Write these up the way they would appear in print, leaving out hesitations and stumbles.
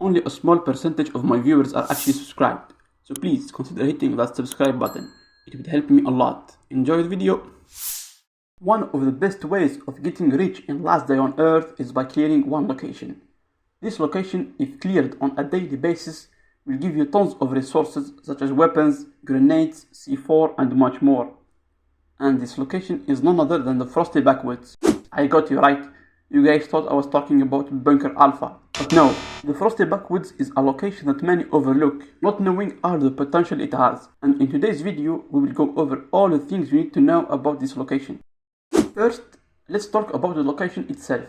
Only a small percentage of my viewers are actually subscribed, so please consider hitting that subscribe button. It would help me a lot. Enjoy the video. One of the best ways of getting rich in Last Day on Earth is by clearing one location. This location, if cleared on a daily basis, will give you tons of resources such as weapons, grenades, C4 and much more. And this location is none other than the Frosty Backwoods. I got you right. You guys thought I was talking about Bunker Alpha. But no, the Frosty Backwoods is a location that many overlook, not knowing all the potential it has. And in today's video, we will go over all the things you need to know about this location. First, let's talk about the location itself.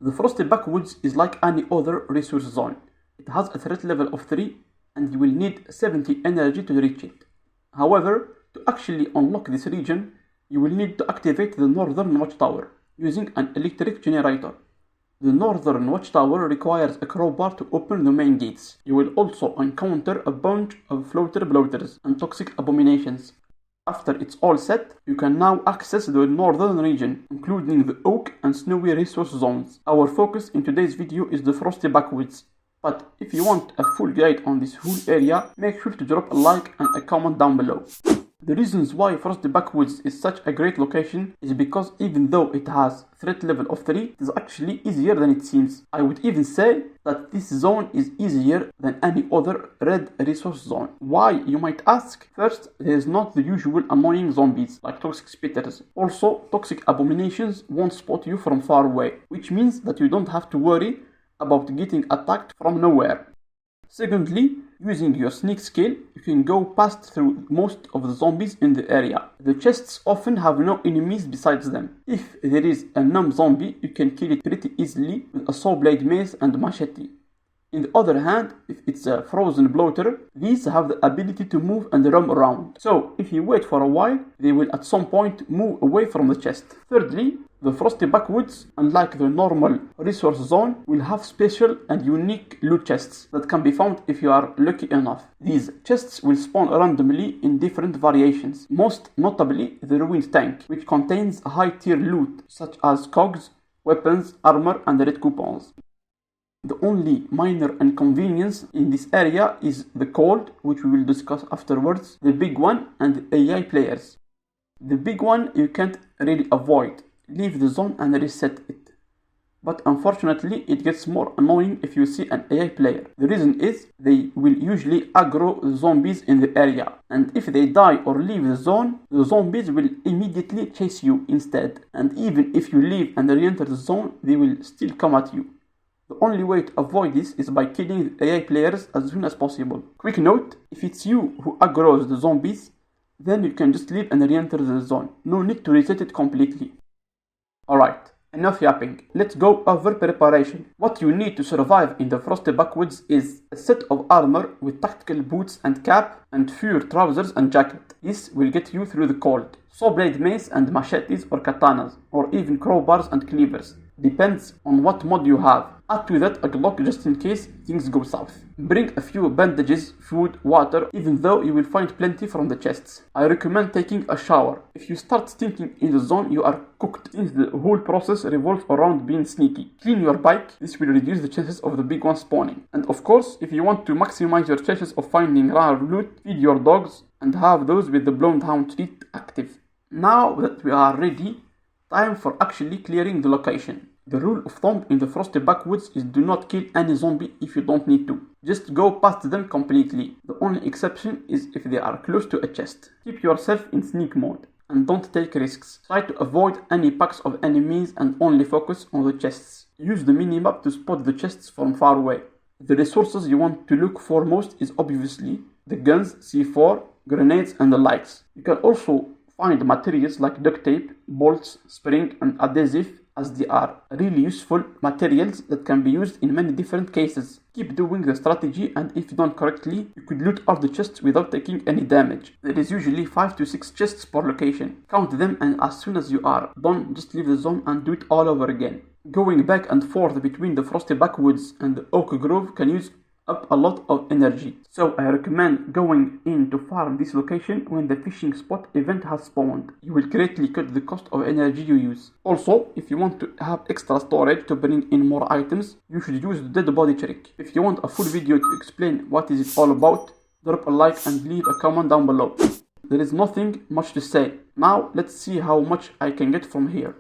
The Frosty Backwoods is like any other resource zone. It has a threat level of 3 and you will need 70 energy to reach it. However, to actually unlock this region, you will need to activate the Northern Watchtower using an electric generator. The Northern Watchtower requires a crowbar to open the main gates. You will also encounter a bunch of floater bloaters and toxic abominations. After it's all set, you can now access the northern region, including the Oak and Snowy resource zones. Our focus in today's video is the Frosty Backwoods. But if you want a full guide on this whole area, make sure to drop a like and a comment down below. The reasons why Frosty Backwoods is such a great location is because even though it has threat level of 3, it is actually easier than it seems. I would even say that this zone is easier than any other red resource zone. Why, you might ask? First, there is not the usual annoying zombies like toxic spitters. Also, toxic abominations won't spot you from far away, which means that you don't have to worry about getting attacked from nowhere. Secondly, using your sneak skill, you can go past through most of the zombies in the area. The chests often have no enemies besides them. If there is a numb zombie, you can kill it pretty easily with a saw blade mace and machete. On the other hand, if it's a frozen bloater, these have the ability to move and roam around. So, if you wait for a while, they will at some point move away from the chest. Thirdly, the Frosty Backwoods, unlike the normal resource zone, will have special and unique loot chests that can be found if you are lucky enough. These chests will spawn randomly in different variations, most notably the Ruined Tank, which contains high tier loot such as cogs, weapons, armor and red coupons. The only minor inconvenience in this area is the cold, which we will discuss afterwards, the big one and the AI players. The big one you can't really avoid. Leave the zone and reset it. But unfortunately, it gets more annoying if you see an AI player. The reason is they will usually aggro the zombies in the area, and if they die or leave the zone, the zombies will immediately chase you instead. And even if you leave and re-enter the zone, they will still come at you. The only way to avoid this is by killing the AI players as soon as possible. Quick note, if it's you who aggroes the zombies, then you can just leave and re-enter the zone. No need to reset it completely. Alright, enough yapping. Let's go over preparation. What you need to survive in the Frosty Backwoods is a set of armor with tactical boots and cap and fur trousers and jacket. This will get you through the cold. Saw blade mace and machetes or katanas, or even crowbars and cleavers. Depends on what mod you have. Add to that a Glock just in case things go south. Bring a few bandages, food, water, even though you will find plenty from the chests. I recommend taking a shower. If you start stinking in the zone, you are cooked, since the whole process revolves around being sneaky. Clean your bike, this will reduce the chances of the big one spawning. And of course, if you want to maximize your chances of finding rare loot, feed your dogs and have those with the blown down treat active. Now that we are ready, time for actually clearing the location. The rule of thumb in the Frosty Backwoods is do not kill any zombie if you don't need to. Just go past them completely. The only exception is if they are close to a chest. Keep yourself in sneak mode and don't take risks. Try to avoid any packs of enemies and only focus on the chests. Use the minimap to spot the chests from far away. The resources you want to look for most is obviously the guns, C4, grenades and the likes. You can also find materials like duct tape, bolts, spring and adhesive, as they are really useful materials that can be used in many different cases. Keep doing the strategy, and if done correctly, you could loot all the chests without taking any damage. There is usually 5 to 6 chests per location. Count them, and as soon as you are done, just leave the zone and do it all over again. Going back and forth between the Frosty Backwoods and the Oak Grove can use up a lot of energy. So I recommend going in to farm this location when the fishing spot event has spawned. You will greatly cut the cost of energy you use. Also, if you want to have extra storage to bring in more items, you should use the dead body trick. If you want a full video to explain what is it all about, drop a like and leave a comment down below. There is nothing much to say. Now let's see how much I can get from here.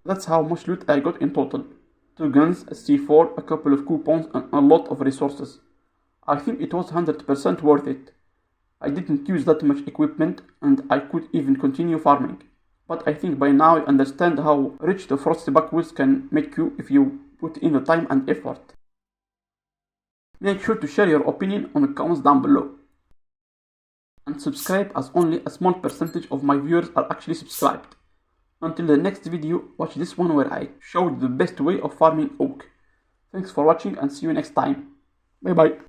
That's how much loot I got in total. 2 guns, a C4, a couple of coupons and a lot of resources. I think it was 100% worth it. I didn't use that much equipment and I could even continue farming. But I think by now you understand how rich the Frosty Backwoods can make you if you put in the time and effort. Make sure to share your opinion on the comments down below. And subscribe, as only a small percentage of my viewers are actually subscribed. Until the next video, watch this one where I showed the best way of farming oak. Thanks for watching and see you next time. Bye bye.